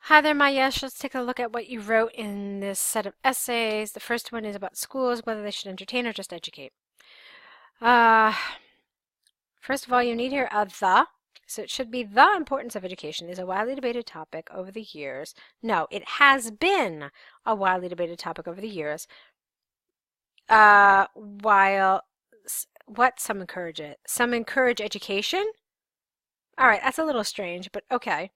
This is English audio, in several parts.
Hi there, Mayesh. Let's take a look at what you wrote in this set of essays. The first one is about schools, whether they should entertain or just educate. Uh, First of all, you need here a the. So it should be the importance of education is a widely debated topic over the years. No, it has been a widely debated topic over the years. While what some encourage it. Some encourage education. All right, that's a little strange, but okay.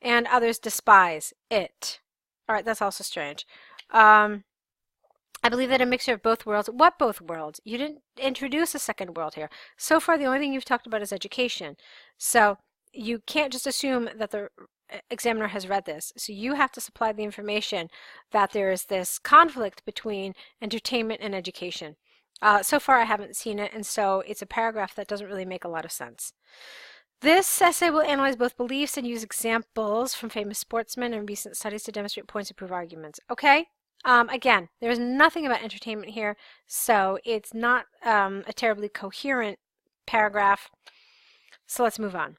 And others despise it. All right, that's also strange. Um, I believe that a mixture of both worlds. What both worlds? You didn't introduce a second world here. So far, the only thing you've talked about is education. So you can't just assume that the examiner has read this. So you have to supply the information that there is this conflict between entertainment and education. So far, I haven't seen it, and so it's a paragraph that doesn't really make a lot of sense. This essay will analyze both beliefs and use examples from famous sportsmen and recent studies to demonstrate points and prove arguments. Okay? Again, there's nothing about entertainment here, so it's not a terribly coherent paragraph. So let's move on.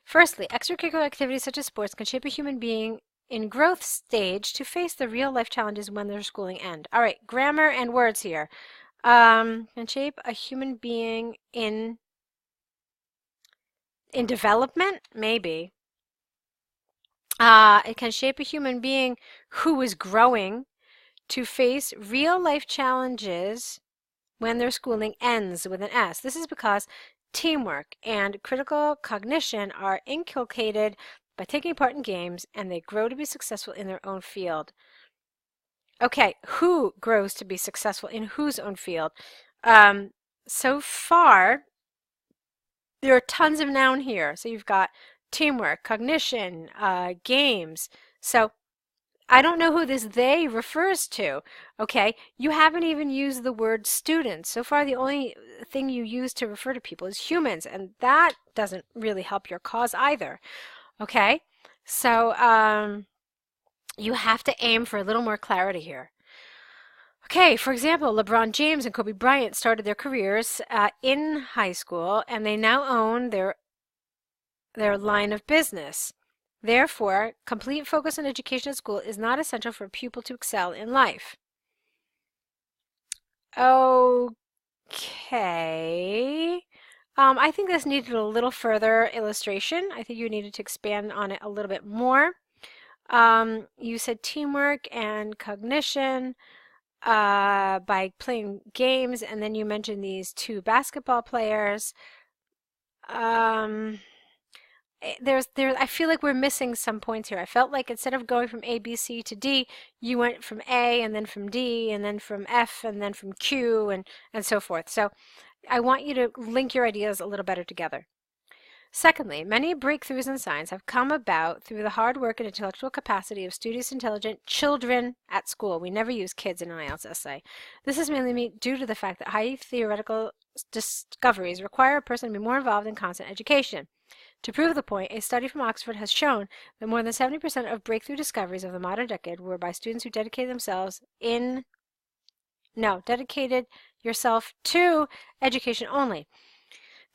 Firstly, extracurricular activities such as sports can shape a human being in growth stage to face the real life challenges when their schooling end. All right, grammar and words here. Can shape a human being in development, maybe. It can shape a human being who is growing to face real life challenges when their schooling ends with an S. This is because teamwork and critical cognition are inculcated by taking part in games and they grow to be successful in their own field. Okay, who grows to be successful in whose own field? So far, there are tons of noun here. So you've got teamwork, cognition, games. So I don't know who this they refers to. Okay, you haven't even used the word students. So far, the only thing you use to refer to people is humans, and that doesn't really help your cause either. Okay, so you have to aim for a little more clarity here. Okay, for example, LeBron James and Kobe Bryant started their careers in high school, and they now own their line of business. Therefore, complete focus on education at school is not essential for a pupil to excel in life. Okay. I think this needed a little further illustration. I think you needed to expand on it a little bit more. You said teamwork and cognition by playing games, and then you mentioned these two basketball players. I feel like we're missing some points here. I felt like instead of going from A, B, C to D, you went from A and then from D and then from F and then from Q and so forth. So I want you to link your ideas a little better together. Secondly, many breakthroughs in science have come about through the hard work and intellectual capacity of studious, intelligent children at school. We never use kids in an IELTS essay. This is mainly due to the fact that high theoretical discoveries require a person to be more involved in constant education. To prove the point, a study from Oxford has shown that more than 70% of breakthrough discoveries of the modern decade were by students who dedicated yourself to education only.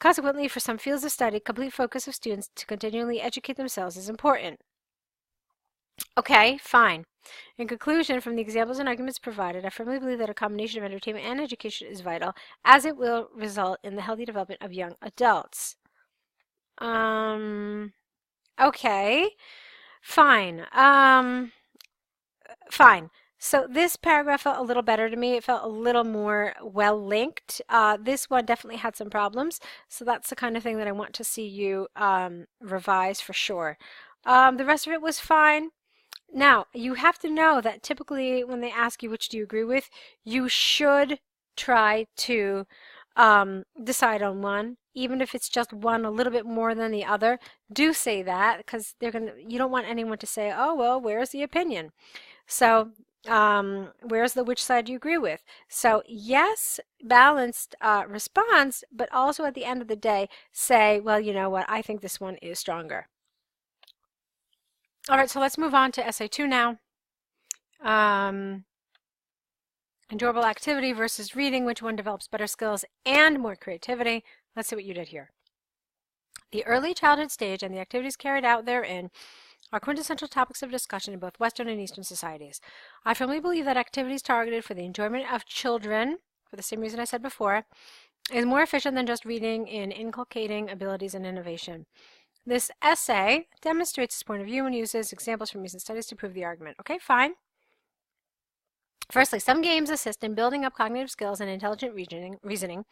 Consequently, for some fields of study, complete focus of students to continually educate themselves is important. Okay, fine. In conclusion, from the examples and arguments provided, I firmly believe that a combination of entertainment and education is vital, as it will result in the healthy development of young adults. Okay, fine. Fine. So this paragraph felt a little better to me. It felt a little more well linked. This one definitely had some problems. So that's the kind of thing that I want to see you revise for sure. The rest of it was fine. Now, you have to know that typically when they ask you which do you agree with, you should try to decide on one, even if it's just one a little bit more than the other. Do say that because you don't want anyone to say, oh, well, where's the opinion? So where's the which side do you agree with? So yes, balanced response, but also at the end of the day, say, well, you know what, I think this one is stronger. All right, so let's move on to essay 2 now. Enjoyable activity versus reading, which one develops better skills and more creativity? Let's see what you did here. The early childhood stage and the activities carried out therein are quintessential topics of discussion in both Western and Eastern societies. I firmly believe that activities targeted for the enjoyment of children, for the same reason I said before, is more efficient than just reading in inculcating abilities and innovation. This essay demonstrates this point of view and uses examples from recent studies to prove the argument. Okay, fine. Firstly, some games assist in building up cognitive skills and intelligent reasoning,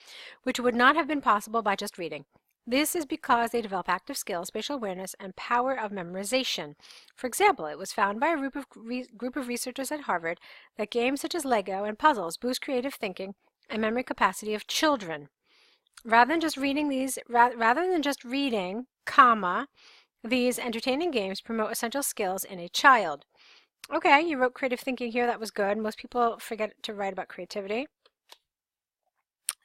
which would not have been possible by just reading. This is because they develop active skills, spatial awareness, and power of memorization. For example, it was found by a group of researchers at Harvard that games such as Lego and puzzles boost creative thinking and memory capacity of children. Rather than just reading, these entertaining games promote essential skills in a child. Okay, you wrote creative thinking here. That was good. Most people forget to write about creativity.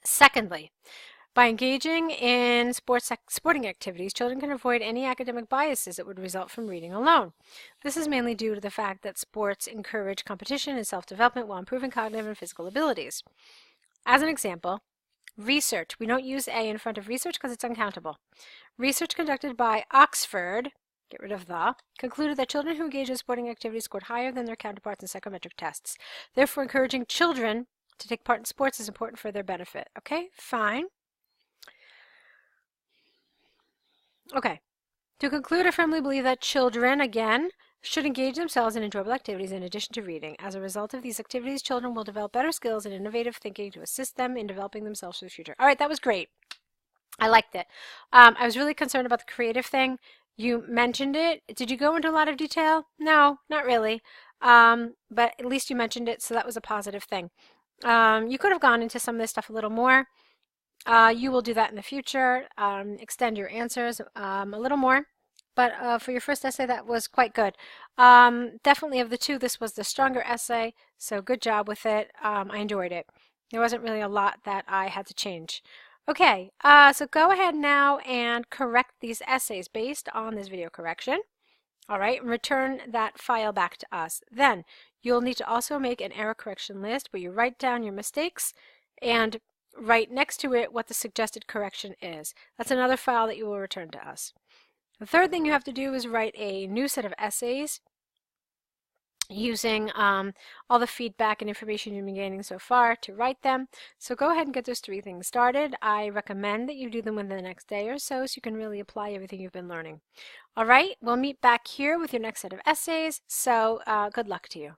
Secondly, by engaging in sporting activities, children can avoid any academic biases that would result from reading alone. This is mainly due to the fact that sports encourage competition and self-development while improving cognitive and physical abilities. As an example, research. We don't use A in front of research because it's uncountable. Research conducted by Oxford, get rid of the, concluded that children who engage in sporting activities scored higher than their counterparts in psychometric tests. Therefore, encouraging children to take part in sports is important for their benefit. Okay, fine. Okay, to conclude, I firmly believe that children, again, should engage themselves in enjoyable activities in addition to reading. As a result of these activities, children will develop better skills and innovative thinking to assist them in developing themselves for the future. All right, that was great. I liked it. I was really concerned about the creative thing. You mentioned it. Did you go into a lot of detail? No, not really. But at least you mentioned it, so that was a positive thing. You could have gone into some of this stuff a little more. You will do that in the future, extend your answers a little more. But for your first essay, that was quite good. Definitely of the two, this was the stronger essay, so good job with it. I enjoyed it. There wasn't really a lot that I had to change. Okay, so go ahead now and correct these essays based on this video correction. All right, and return that file back to us. Then you'll need to also make an error correction list where you write down your mistakes and write next to it what the suggested correction is. That's another file that you will return to us. The third thing you have to do is write a new set of essays using all the feedback and information you've been gaining so far to write them. So go ahead and get those three things started. I recommend that you do them within the next day or so you can really apply everything you've been learning. All right, we'll meet back here with your next set of essays. So good luck to you.